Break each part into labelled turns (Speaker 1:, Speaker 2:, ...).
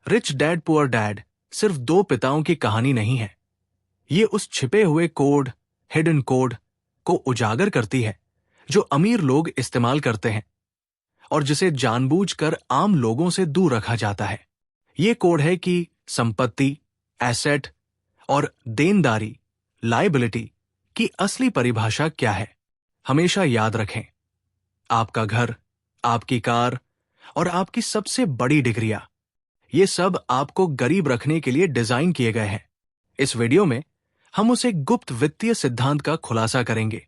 Speaker 1: Rich dad poor dad सिर्फ दो पिताओं की कहानी नहीं है। ये उस छिपे हुए कोड, हिडन कोड को उजागर करती है जो अमीर लोग इस्तेमाल करते हैं और जिसे जानबूझकर आम लोगों से दूर रखा जाता है। ये कोड है कि संपत्ति, एसेट और देनदारी, लायबिलिटी की असली परिभाषा क्या है। हमेशा याद रखें, आपका घर, आपकी कार और आपकी सबसे बड़ी डिग्रियां, ये सब आपको गरीब रखने के लिए डिजाइन किए गए हैं। इस वीडियो में हम उस एक गुप्त वित्तीय सिद्धांत का खुलासा करेंगे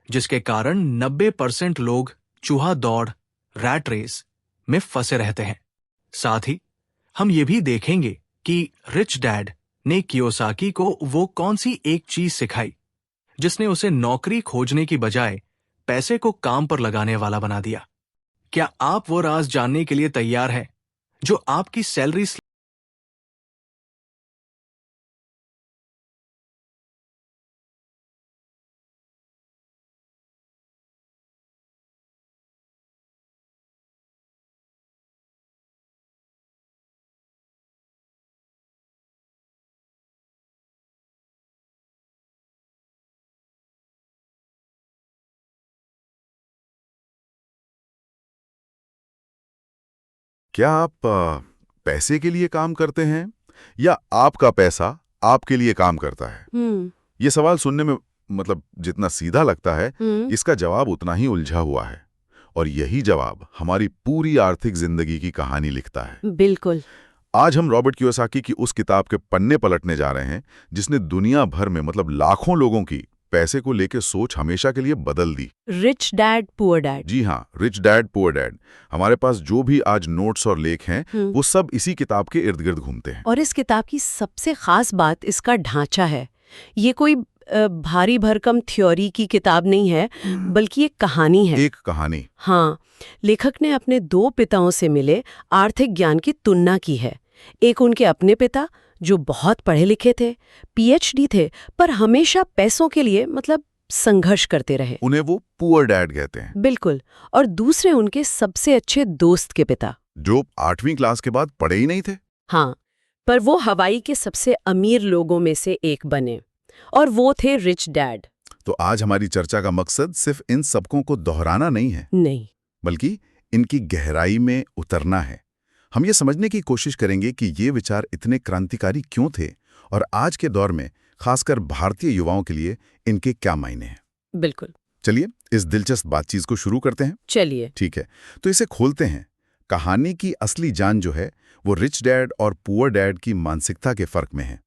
Speaker 1: जिसके कारण 90% लोग चूहा दौड़, रैट रेस में फंसे रहते हैं। साथ ही हम ये भी देखेंगे कि रिच डैड ने कियोसाकी को वो कौन सी एक चीज सिखाई जिसने उसे नौकरी खोजने की बजाय पैसे को काम पर लगाने वाला बना दिया। क्या आप वो राज जानने के लिए तैयार हैं जो आपकी सैलरी
Speaker 2: क्या आप पैसे के लिए काम करते हैं या आपका पैसा आपके लिए काम करता है? ये सवाल सुनने में जितना सीधा लगता है, इसका जवाब उतना ही उलझा हुआ है। और यही जवाब हमारी पूरी आर्थिक जिंदगी की कहानी लिखता है।
Speaker 3: बिल्कुल।
Speaker 2: आज हम रॉबर्ट कियोसाकी की उस किताब के पन्ने पलटने जा रहे हैं जिसने दुनिया भर में लाखों लोगों की पैसे को लेकर सोच हमेशा के लिए बदल दी।
Speaker 3: Rich dad poor dad.
Speaker 2: जी हाँ, रिच डैड पुअर डैड। हमारे पास जो भी आज नोट्स और लेख हैं वो सब इसी किताब के इर्द गिर्द घूमते हैं।
Speaker 3: और इस किताब की सबसे खास बात इसका ढांचा है। ये कोई भारी भरकम थ्योरी की किताब नहीं है, बल्कि एक कहानी है।
Speaker 2: एक कहानी।
Speaker 3: हाँ, लेखक ने अपने दो पिताओं से मिले आर्थिक ज्ञान की तुलना की है। एक उनके अपने पिता जो बहुत पढ़े लिखे थे, पीएचडी थे, पर हमेशा पैसों के लिए संघर्ष करते रहे।
Speaker 2: उन्हें वो पुअर डैड कहते हैं।
Speaker 3: बिल्कुल। और दूसरे उनके सबसे अच्छे दोस्त के पिता
Speaker 2: जो 8वीं क्लास के बाद पढ़े ही नहीं थे।
Speaker 3: हाँ, पर वो हवाई के सबसे अमीर लोगों में से एक बने, और वो थे रिच डैड।
Speaker 2: तो आज हमारी चर्चा का मकसद सिर्फ इन सबकों को दोहराना नहीं है,
Speaker 3: नहीं,
Speaker 2: बल्कि इनकी गहराई में उतरना है। हम ये समझने की कोशिश करेंगे कि ये विचार इतने क्रांतिकारी क्यों थे और आज के दौर में खासकर भारतीय युवाओं के लिए इनके क्या मायने हैं।
Speaker 3: बिल्कुल।
Speaker 2: चलिए इस दिलचस्प बातचीत को शुरू करते हैं।
Speaker 3: चलिए,
Speaker 2: ठीक है, तो इसे खोलते हैं। कहानी की असली जान जो है वो रिच डैड और पुअर डैड की मानसिकता के फर्क में है।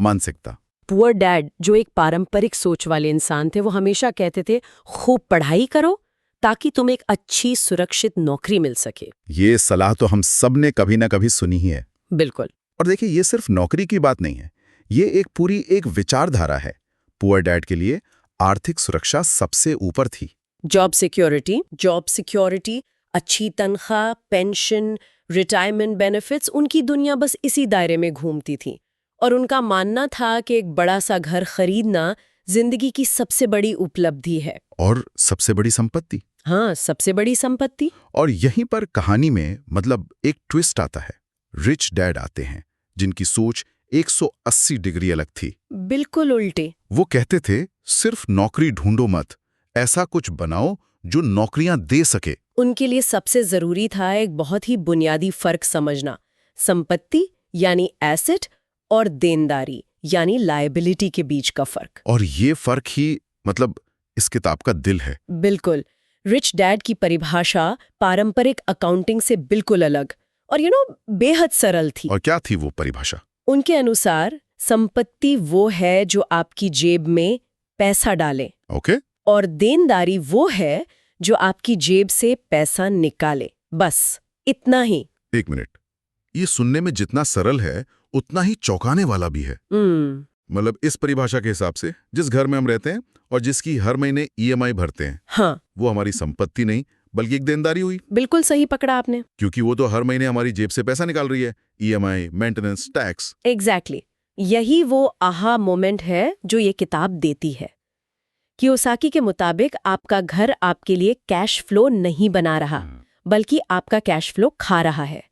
Speaker 2: मानसिकता।
Speaker 3: पुअर डैड जो एक पारंपरिक सोच वाले इंसान थे, वो हमेशा कहते थे खूब पढ़ाई करो ताकि तुम्हें एक अच्छी सुरक्षित नौकरी मिल सके।
Speaker 2: ये सलाह तो हम सब ने कभी ना कभी सुनी ही है।
Speaker 3: बिल्कुल।
Speaker 2: और देखिए, ये सिर्फ नौकरी की बात नहीं है, ये एक विचारधारा है। पुअर डैड के लिए आर्थिक सुरक्षा सबसे ऊपर थी।
Speaker 3: जॉब सिक्योरिटी, अच्छी तनख्वाह, पेंशन, रिटायरमेंट बेनिफिट्स, उनकी दुनिया बस इसी दायरे में घूमती थी। और उनका मानना था कि एक बड़ा सा घर खरीदना जिंदगी की सबसे बड़ी उपलब्धि है।
Speaker 2: और सबसे बड़ी संपत्ति।
Speaker 3: हाँ, सबसे बड़ी संपत्ति।
Speaker 2: और यहीं पर कहानी में एक ट्विस्ट आता है। रिच डैड आते हैं जिनकी सोच 180 डिग्री अलग थी।
Speaker 3: बिल्कुल उल्टे।
Speaker 2: वो कहते थे सिर्फ नौकरी ढूंढो मत, ऐसा कुछ बनाओ जो नौकरियां दे सके।
Speaker 3: उनके लिए सबसे जरूरी था एक बहुत ही बुनियादी फर्क समझना, संपत्ति यानी एसेट और देनदारी यानी लायबिलिटी के बीच का फर्क।
Speaker 2: और ये फर्क ही इस किताब का दिल है।
Speaker 3: बिल्कुल। रिच डैड की परिभाषा पारंपरिक अकाउंटिंग से बिल्कुल अलग और बेहद सरल थी।
Speaker 2: और क्या थी वो परिभाषा?
Speaker 3: उनके अनुसार संपत्ति वो है जो आपकी जेब में पैसा डाले।
Speaker 2: ओके।
Speaker 3: और देनदारी वो है जो आपकी जेब से पैसा निकाले। बस इतना ही।
Speaker 2: एक मिनट, ये सुनने में जितना सरल है उतना ही चौंकाने वाला भी है। इस परिभाषा के हिसाब से जिस घर में हम रहते हैं और जिसकी हर महीने ईएमआई भरते हैं,
Speaker 3: हाँ,
Speaker 2: वो हमारी संपत्ति नहीं बल्कि एक देनदारी हुई।
Speaker 3: बिल्कुल सही पकड़ा आपने।
Speaker 2: क्योंकि वो तो हर महीने हमारी जेब से पैसा निकाल रही है, ईएमआई, मेंटेनेंस, टैक्स।
Speaker 3: एग्जैक्टली। यही वो आहा मोमेंट है जो ये किताब देती है। कियोसाकी के मुताबिक आपका घर आपके लिए कैश फ्लो नहीं बना रहा, बल्कि आपका कैश फ्लो खा रहा है।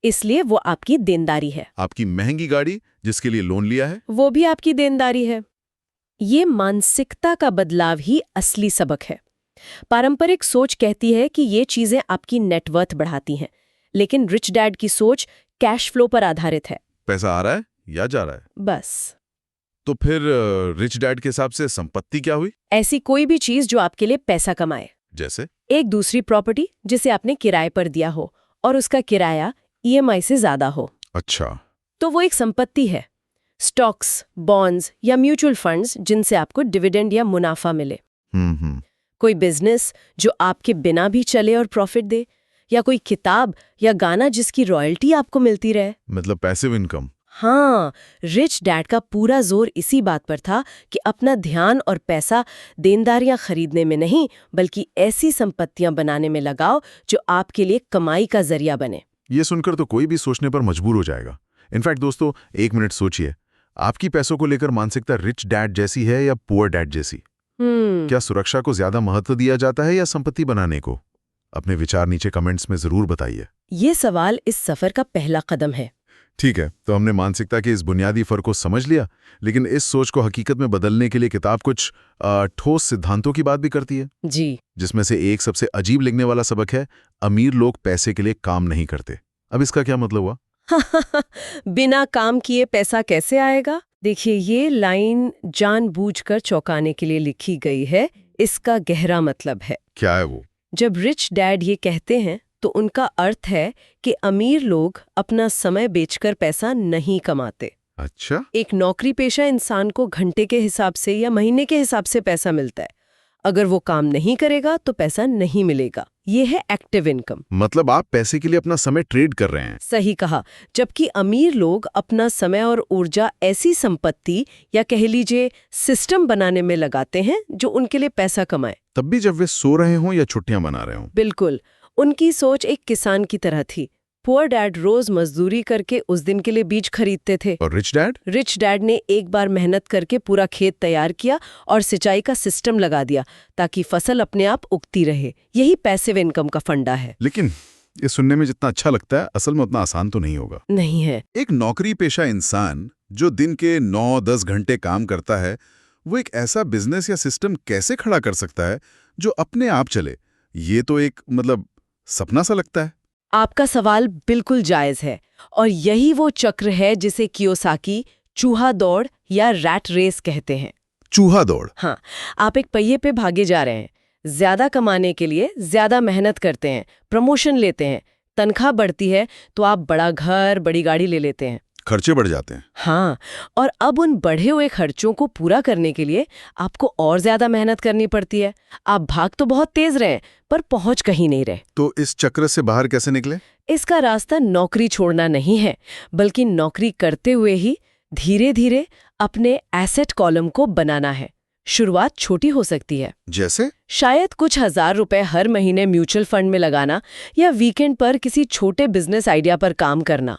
Speaker 3: इसलिए वो आपकी देनदारी है।
Speaker 2: आपकी महंगी गाड़ी जिसके लिए लोन लिया है,
Speaker 3: वो भी आपकी देनदारी है। ये मानसिकता का बदलाव ही असली सबक है। पारंपरिक सोच कहती है कि ये चीजें आपकी नेटवर्थ बढ़ाती हैं, लेकिन रिच डैड की सोच कैश फ्लो पर आधारित है।
Speaker 2: पैसा आ रहा है या जा रहा है।
Speaker 3: बस।
Speaker 2: तो फिर रिच डैड के हिसाब से संपत्ति क्या हुई?
Speaker 3: ऐसी कोई भी चीज जो आपके लिए पैसा कमाए।
Speaker 2: जैसे
Speaker 3: एक दूसरी प्रॉपर्टी जिसे आपने किराए पर दिया हो और उसका किराया ईएमआई से ज्यादा हो,
Speaker 2: अच्छा,
Speaker 3: तो वो एक संपत्ति है। स्टॉक्स, बॉन्ड्स या म्यूचुअल फंड्स जिनसे आपको डिविडेंड या मुनाफा मिले। कोई बिजनेस जो आपके बिना भी चले और प्रॉफिट दे, या कोई किताब या गाना जिसकी रॉयल्टी आपको मिलती रहे।
Speaker 2: मतलब पैसिव इनकम।
Speaker 3: हाँ, रिच डैड का पूरा जोर इसी बात पर था कि अपना ध्यान और पैसा देनदारियां खरीदने में नहीं, बल्कि ऐसी संपत्तियां बनाने में लगाओ जो आपके लिए कमाई का जरिया बने।
Speaker 2: ये सुनकर तो कोई भी सोचने पर मजबूर हो जाएगा। इनफैक्ट दोस्तों, एक मिनट सोचिए, आपकी पैसों को लेकर मानसिकता रिच डैड जैसी है या पुअर डैड जैसी? क्या सुरक्षा को ज्यादा महत्व दिया जाता है या संपत्ति बनाने को? अपने विचार नीचे कमेंट्स में जरूर बताइए।
Speaker 3: ये सवाल इस सफर का पहला कदम है।
Speaker 2: ठीक है, तो हमने मानसिकता के इस बुनियादी फर्क को समझ लिया, लेकिन इस सोच को हकीकत में बदलने के लिए किताब कुछ ठोस सिद्धांतों की बात भी करती है
Speaker 3: जी,
Speaker 2: जिसमें से एक सबसे अजीब लिखने वाला सबक है, अमीर लोग पैसे के लिए काम नहीं करते। अब इसका क्या मतलब हुआ?
Speaker 3: बिना काम किए पैसा कैसे आएगा? देखिए, ये लाइन जानबूझकर चौंकाने के लिए लिखी गई है। इसका गहरा मतलब है।
Speaker 2: क्या है वो?
Speaker 3: जब रिच डैड ये कहते हैं तो उनका अर्थ है कि अमीर लोग अपना समय बेचकर पैसा नहीं कमाते।
Speaker 2: अच्छा,
Speaker 3: एक नौकरी पेशा इंसान को घंटे के हिसाब से या महीने के हिसाब से पैसा मिलता है। अगर वो काम नहीं करेगा तो पैसा नहीं मिलेगा। ये है एक्टिव इनकम।
Speaker 2: मतलब आप पैसे के लिए अपना समय ट्रेड कर रहे हैं।
Speaker 3: सही कहा। जबकि अमीर लोग अपना समय और ऊर्जा ऐसी संपत्ति या कह लीजिए सिस्टम बनाने में लगाते हैं जो उनके लिए पैसा कमाए।
Speaker 2: तब भी जब वे सो रहे हों या छुट्टियां मना रहे हों।
Speaker 3: बिल्कुल। उनकी सोच एक किसान की तरह थी। पुअर डैड रोज मजदूरी करके उस दिन के लिए बीज खरीदते थे,
Speaker 2: और रिच डैड?
Speaker 3: रिच डैड ने एक बार मेहनत करके पूरा खेत तैयार किया और सिंचाई का सिस्टम लगा दिया ताकि फसल अपने आप उगती रहे। यही पैसिव इनकम का फंडा है।
Speaker 2: लेकिन ये सुनने में जितना अच्छा लगता है, असल में उतना आसान तो नहीं होगा।
Speaker 3: नहीं है।
Speaker 2: एक नौकरी पेशा इंसान जो दिन के 9-10 घंटे काम करता है, वो एक ऐसा बिजनेस या सिस्टम कैसे खड़ा कर सकता है जो अपने आप चले? ये तो एक सपना सा लगता है।
Speaker 3: आपका सवाल बिल्कुल जायज है, और यही वो चक्र है जिसे कियोसाकी चूहा दौड़ या रैट रेस कहते हैं।
Speaker 2: चूहा दौड़?
Speaker 3: हाँ, आप एक पहिए पे भागे जा रहे हैं, ज्यादा कमाने के लिए ज्यादा मेहनत करते हैं, प्रमोशन लेते हैं, तनख्वाह बढ़ती है तो आप बड़ा घर, बड़ी गाड़ी ले लेते हैं,
Speaker 2: खर्चे बढ़ जाते हैं।
Speaker 3: हाँ, और अब उन बढ़े हुए खर्चों को पूरा करने के लिए आपको और ज्यादा मेहनत करनी पड़ती है। आप भाग तो बहुत तेज रहे पर पहुंच कहीं नहीं रहे।
Speaker 2: तो इस चक्र से बाहर कैसे निकले?
Speaker 3: इसका रास्ता नौकरी छोड़ना नहीं है, बल्कि नौकरी करते हुए ही धीरे धीरे अपने एसेट कॉलम को बनाना है। शुरुआत छोटी हो सकती है,
Speaker 2: जैसे
Speaker 3: शायद कुछ ₹1000 हर महीने म्यूचुअल फंड में लगाना या वीकेंड पर किसी छोटे बिजनेस आइडिया पर काम करना।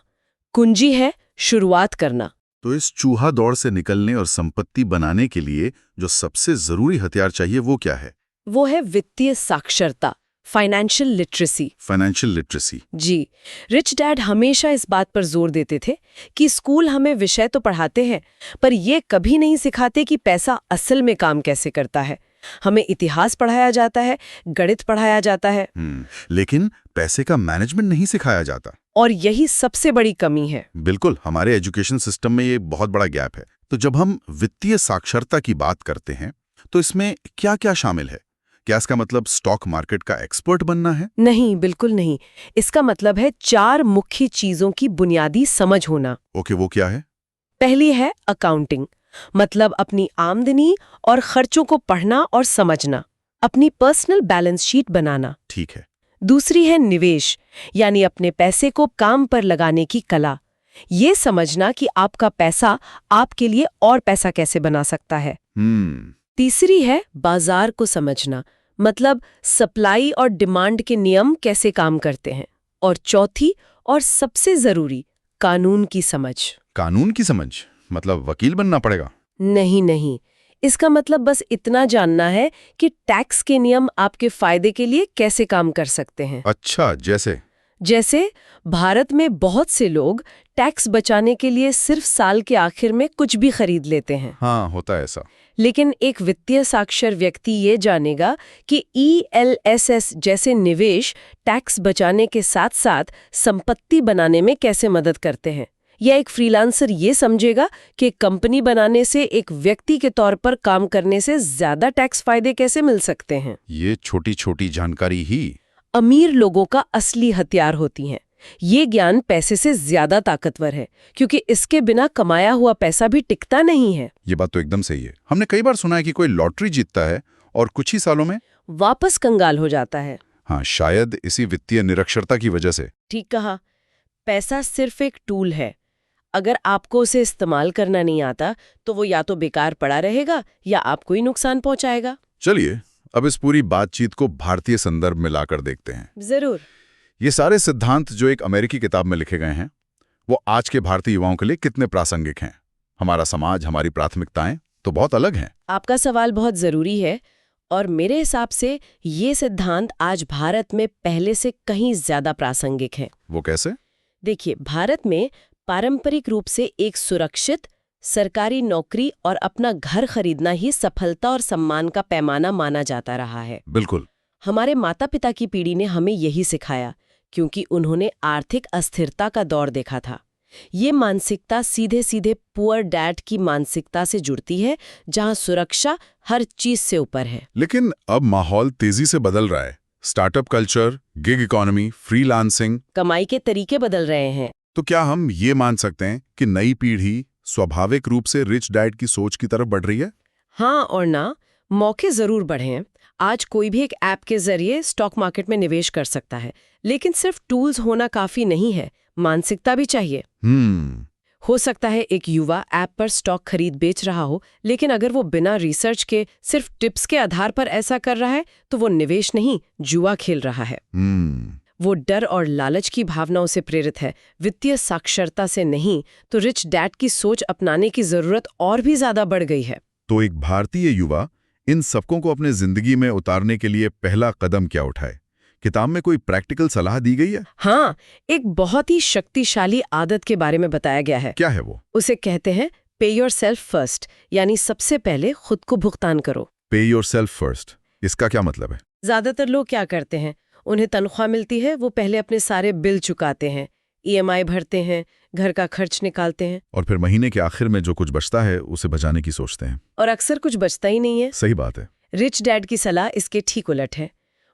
Speaker 3: कुंजी है शुरुआत करना।
Speaker 2: तो इस चूहा दौड़ से निकलने और संपत्ति बनाने के लिए जो सबसे जरूरी हथियार चाहिए वो क्या है?
Speaker 3: वो है वित्तीय साक्षरता, फाइनेंशियल लिटरेसी।
Speaker 2: Financial literacy.
Speaker 3: जी, रिच डैड हमेशा इस बात पर जोर देते थे कि स्कूल हमें विषय तो पढ़ाते हैं, पर ये कभी नहीं सिखाते कि पैसा असल में काम कैसे करता है। हमें इतिहास पढ़ाया जाता है, गणित पढ़ाया जाता है,
Speaker 2: लेकिन पैसे का मैनेजमेंट नहीं सिखाया जाता।
Speaker 3: और यही सबसे बड़ी कमी है।
Speaker 2: बिल्कुल, हमारे एजुकेशन सिस्टम में ये बहुत बड़ा गैप है। तो जब हम वित्तीय साक्षरता की बात करते हैं तो इसमें क्या क्या शामिल है? क्या इसका मतलब स्टॉक मार्केट का एक्सपर्ट बनना है?
Speaker 3: नहीं, बिल्कुल नहीं। इसका मतलब है 4 मुख्य चीजों की बुनियादी समझ होना।
Speaker 2: ओके, वो क्या है?
Speaker 3: पहली है अकाउंटिंग, मतलब अपनी आमदनी और खर्चों को पढ़ना और समझना, अपनी पर्सनल बैलेंस शीट बनाना।
Speaker 2: ठीक है।
Speaker 3: दूसरी है निवेश, यानी अपने पैसे को काम पर लगाने की कला। ये समझना कि आपका पैसा आपके लिए और पैसा कैसे बना सकता है। तीसरी है बाजार को समझना, मतलब सप्लाई और डिमांड के नियम कैसे काम करते हैं। और चौथी और सबसे जरूरी, कानून की समझ।
Speaker 2: कानून की समझ मतलब वकील बनना पड़ेगा?
Speaker 3: नहीं, इसका मतलब बस इतना जानना है कि टैक्स के नियम आपके फायदे के लिए कैसे काम कर सकते हैं।
Speaker 2: अच्छा, जैसे
Speaker 3: जैसे भारत में बहुत से लोग टैक्स बचाने के लिए सिर्फ साल के आखिर में कुछ भी खरीद लेते हैं।
Speaker 2: हाँ, होता है ऐसा।
Speaker 3: लेकिन एक वित्तीय साक्षर व्यक्ति ये जानेगा कि ELSS जैसे निवेश टैक्स बचाने के साथ साथ संपत्ति बनाने में कैसे मदद करते हैं। या एक फ्रीलांसर ये समझेगा कि कंपनी बनाने से एक व्यक्ति के तौर पर काम करने से ज्यादा टैक्स फायदे कैसे मिल सकते हैं।
Speaker 2: ये छोटी छोटी जानकारी ही
Speaker 3: अमीर लोगों का असली हथियार होती हैं। ये ज्ञान पैसे से ज्यादा ताकतवर है, क्योंकि इसके बिना कमाया हुआ पैसा भी टिकता नहीं है।
Speaker 2: ये बात तो एकदम सही है। हमने कई बार सुना है कि कोई लॉटरी जीतता है और कुछ ही सालों में
Speaker 3: वापस कंगाल हो जाता है।
Speaker 2: हाँ, शायद इसी वित्तीय निरक्षरता की वजह से।
Speaker 3: ठीक कहा। पैसा सिर्फ एक टूल है। अगर आपको उसे इस्तेमाल करना नहीं आता तो वो या तो बेकार पड़ा रहेगा या आपको ही नुकसान पहुंचाएगा।
Speaker 2: चलिए अब इस पूरी बातचीत को भारतीय संदर्भ में लाकर देखते हैं।
Speaker 3: जरूर।
Speaker 2: ये सारे सिद्धांत जो एक अमेरिकी किताब में लिखे गए हैं, वो आज के भारतीय युवाओं के लिए कितने प्रासंगिक हैं। हमारा समाज, हमारी प्राथमिकताएं तो बहुत अलग हैं।
Speaker 3: आपका सवाल बहुत जरूरी है और मेरे हिसाब से ये सिद्धांत आज भारत में पहले से कहीं ज्यादा प्रासंगिक है।
Speaker 2: वो कैसे?
Speaker 3: देखिए, भारत में पारंपरिक रूप से एक सुरक्षित सरकारी नौकरी और अपना घर खरीदना ही सफलता और सम्मान का पैमाना माना जाता रहा है।
Speaker 2: बिल्कुल।
Speaker 3: हमारे माता पिता की पीढ़ी ने हमें यही सिखाया, क्योंकि उन्होंने आर्थिक अस्थिरता का दौर देखा था। ये मानसिकता सीधे सीधे पुअर डैड की मानसिकता से जुड़ती है, जहां सुरक्षा हर चीज से ऊपर है।
Speaker 2: लेकिन अब माहौल तेजी से बदल रहा है। Startup culture, gig economy, freelancing,
Speaker 3: कमाई के तरीके बदल रहे हैं।
Speaker 2: तो क्या हम ये मान सकते हैं कि नई पीढ़ी स्वाभाविक रूप से रिच डैड की सोच की तरफ बढ़ रही है?
Speaker 3: हाँ और ना, मौके जरूर बढ़े हैं। आज कोई भी एक ऐप के जरिए स्टॉक मार्केट में निवेश कर सकता है, लेकिन सिर्फ टूल्स होना काफी नहीं है, मानसिकता भी चाहिए। हो सकता है एक युवा ऐप पर स्टॉक खरीद बेच रहा हो, लेकिन अगर वो बिना रिसर्च के सिर्फ टिप्स के आधार पर ऐसा कर रहा है तो वो निवेश नहीं, जुआ खेल रहा है। वो डर और लालच की भावनाओं से प्रेरित है, वित्तीय साक्षरता से नहीं। तो रिच डैड की सोच अपनाने की जरूरत और भी ज्यादा बढ़ गई है।
Speaker 2: तो एक भारतीय युवा इन सबकों को अपने जिंदगी में उतारने के लिए पहला कदम क्या उठाए? किताब में कोई प्रैक्टिकल सलाह दी गई है?
Speaker 3: हाँ, एक बहुत ही शक्तिशाली आदत के बारे में बताया गया है।
Speaker 2: क्या है वो?
Speaker 3: उसे कहते हैं पे योरसेल्फ फर्स्ट, यानी सबसे पहले खुद को भुगतान करो।
Speaker 2: पे योरसेल्फ फर्स्ट, इसका क्या मतलब है?
Speaker 3: ज्यादातर लोग क्या करते हैं, उन्हें तनख्वाह मिलती है, वो पहले अपने सारे बिल चुकाते हैं, EMI भरते हैं, घर का खर्च निकालते हैं,
Speaker 2: और फिर महीने के आखिर में जो कुछ बचता है उसे बचाने की सोचते हैं।
Speaker 3: और अक्सर कुछ बचता ही नहीं है।
Speaker 2: सही बात है।
Speaker 3: रिच डैड की सलाह इसके ठीक उलट है।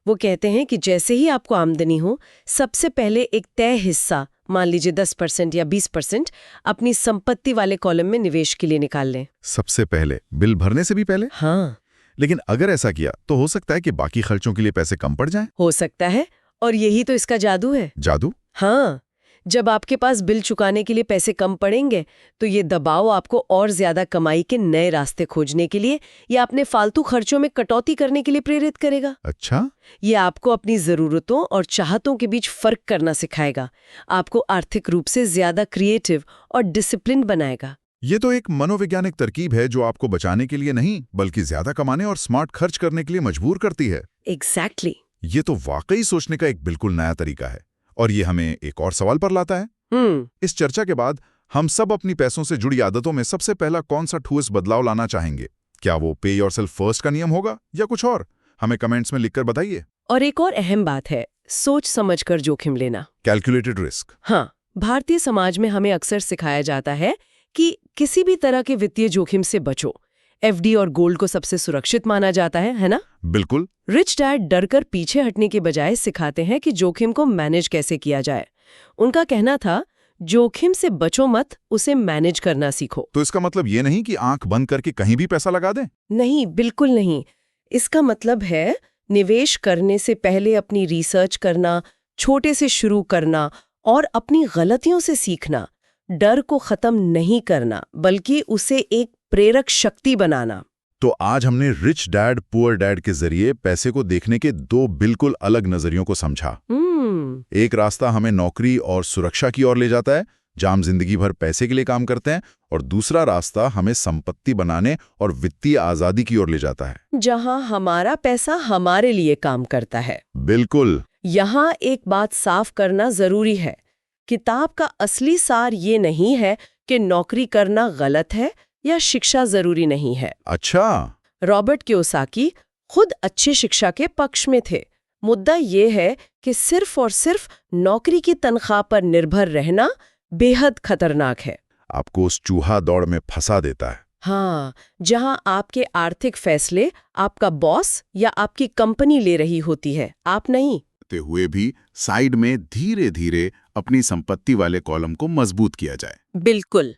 Speaker 3: वो कहते हैं कि जैसे ही आपको आमदनी हो, सबसे पहले एक तय हिस्सा, मान लीजिए 10% या 20%, अपनी संपत्ति वाले कॉलम में निवेश के लिए निकाल लें।
Speaker 2: सबसे पहले? बिल भरने से भी पहले?
Speaker 3: हाँ।
Speaker 2: लेकिन अगर ऐसा किया तो हो सकता है कि बाकी खर्चों के लिए पैसे कम पड़ जाएं।
Speaker 3: हो सकता है, और यही तो इसका जादू है।
Speaker 2: जादू?
Speaker 3: हाँ, जब आपके पास बिल चुकाने के लिए पैसे कम पड़ेंगे तो ये दबाव आपको और ज्यादा कमाई के नए रास्ते खोजने के लिए या अपने फालतू खर्चों में कटौती करने के लिए प्रेरित करेगा।
Speaker 2: अच्छा।
Speaker 3: ये आपको अपनी जरूरतों और चाहतों के बीच फर्क करना सिखाएगा, आपको आर्थिक रूप से ज्यादा क्रिएटिव और डिसिप्लिन बनाएगा।
Speaker 2: ये तो एक मनोवैज्ञानिक तरकीब है जो आपको बचाने के लिए नहीं बल्कि ज्यादा कमाने और स्मार्ट खर्च करने के लिए मजबूर करती है।
Speaker 3: एग्जैक्टली।
Speaker 2: ये तो वाकई सोचने का एक बिल्कुल नया तरीका है। और ये हमें एक और सवाल पर लाता है। इस चर्चा के बाद हम सब अपनी पैसों से जुड़ी आदतों में सबसे पहला कौन सा ठोस बदलाव लाना चाहेंगे? क्या वो पे योरसेल्फ फर्स्ट का नियम होगा या कुछ और? हमें कमेंट्स में लिखकर बताइए।
Speaker 3: और एक और अहम बात है, सोच समझकर जोखिम लेना,
Speaker 2: कैलकुलेटेड रिस्क।
Speaker 3: हाँ, भारतीय समाज में हमें अक्सर सिखाया जाता है कि किसी भी तरह के वित्तीय जोखिम से बचो। FD और गोल्ड को सबसे सुरक्षित माना जाता है ना?
Speaker 2: बिल्कुल।
Speaker 3: रिच डैड डरकर पीछे हटने के बजाय सिखाते हैं कि जोखिम को मैनेज कैसे किया जाए। उनका कहना था, जोखिम से बचो मत, उसे मैनेज करना सीखो।
Speaker 2: तो इसका मतलब ये नहीं कि आंख बंद करके कहीं भी पैसा लगा दें?
Speaker 3: नहीं, बिल्कुल नहीं। इसका मतलब है निवेश करने से पहले अपनी रिसर्च करना, छोटे से शुरू करना और अपनी गलतियों से सीखना। डर को खत्म नहीं करना बल्कि उसे एक प्रेरक शक्ति बनाना।
Speaker 2: तो आज हमने रिच डैड पुअर डैड के जरिए पैसे को देखने के दो बिल्कुल अलग नजरियों को समझा। एक रास्ता हमें नौकरी और सुरक्षा की ओर ले जाता है, जहां हम जिंदगी भर पैसे के लिए काम करते हैं, और दूसरा रास्ता हमें संपत्ति बनाने और वित्तीय आजादी की ओर ले जाता है,
Speaker 3: जहां हमारा पैसा हमारे लिए काम करता है।
Speaker 2: बिल्कुल।
Speaker 3: यहाँ एक बात साफ करना जरूरी है। किताब का असली सार ये नहीं है कि नौकरी करना गलत है या शिक्षा जरूरी नहीं है।
Speaker 2: अच्छा।
Speaker 3: रॉबर्ट कियोसाकी खुद अच्छी शिक्षा के पक्ष में थे। मुद्दा ये है कि सिर्फ और सिर्फ नौकरी की तनख्वाह पर निर्भर रहना बेहद खतरनाक है।
Speaker 2: आपको उस चूहा दौड़ में फंसा देता है।
Speaker 3: हाँ, जहां आपके आर्थिक फैसले आपका बॉस या आपकी कंपनी ले रही होती है, आप नहीं।
Speaker 2: ते हुए भी साइड में धीरे धीरे अपनी संपत्ति वाले कॉलम को मजबूत किया जाए।
Speaker 3: बिल्कुल।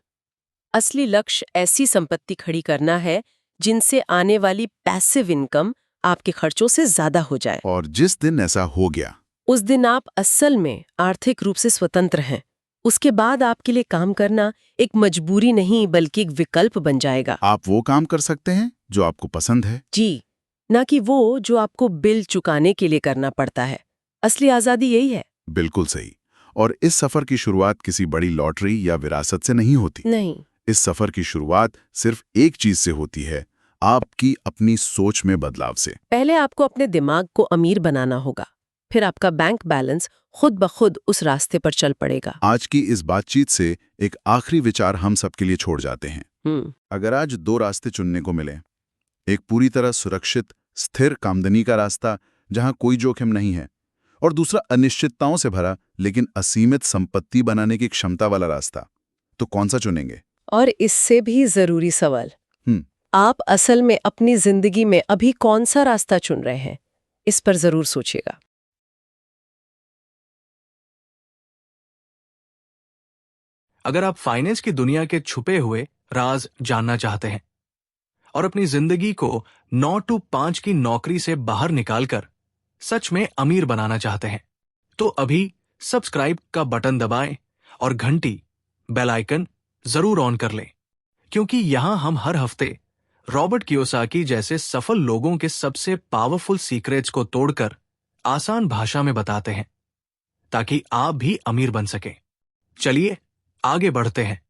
Speaker 3: असली लक्ष्य ऐसी संपत्ति खड़ी करना है जिनसे आने वाली पैसिव इनकम आपके खर्चों से ज्यादा हो जाए।
Speaker 2: और जिस दिन ऐसा हो गया,
Speaker 3: उस दिन आप असल में आर्थिक रूप से स्वतंत्र हैं। उसके बाद आपके लिए काम करना एक मजबूरी नहीं बल्कि एक विकल्प बन जाएगा।
Speaker 2: आप वो काम कर सकते हैं जो आपको पसंद है।
Speaker 3: जी, ना कि वो जो आपको बिल चुकाने के लिए करना पड़ता है। असली आजादी यही है।
Speaker 2: बिल्कुल सही। और इस सफर की शुरुआत किसी बड़ी लॉटरी या विरासत से नहीं होती।
Speaker 3: नहीं।
Speaker 2: इस सफर की शुरुआत सिर्फ एक चीज से होती है, आपकी अपनी सोच में बदलाव से।
Speaker 3: पहले आपको अपने दिमाग को अमीर बनाना होगा, फिर आपका बैंक बैलेंस खुद ब खुद उस रास्ते पर चल पड़ेगा।
Speaker 2: आज की इस बातचीत से एक आखिरी विचार हम सबके लिए छोड़ जाते हैं। अगर आज दो रास्ते चुनने को मिले, एक पूरी तरह सुरक्षित स्थिर आमदनी का रास्ता जहां कोई जोखिम नहीं है, और दूसरा अनिश्चितताओं से भरा लेकिन असीमित संपत्ति बनाने की क्षमता वाला रास्ता, तो कौन सा चुनेंगे?
Speaker 3: और इससे भी जरूरी सवाल, आप असल में अपनी जिंदगी में अभी कौन सा रास्ता चुन रहे हैं? इस पर जरूर सोचिएगा।
Speaker 1: अगर आप फाइनेंस की दुनिया के छुपे हुए राज जानना चाहते हैं और अपनी जिंदगी को 9 to 5 की नौकरी से बाहर निकालकर सच में अमीर बनाना चाहते हैं, तो अभी सब्सक्राइब का बटन दबाएं और घंटी बेल आइकन जरूर ऑन कर लें, क्योंकि यहां हम हर हफ्ते रॉबर्ट कियोसाकी जैसे सफल लोगों के सबसे पावरफुल सीक्रेट्स को तोड़कर आसान भाषा में बताते हैं, ताकि आप भी अमीर बन सकें। चलिए आगे बढ़ते हैं।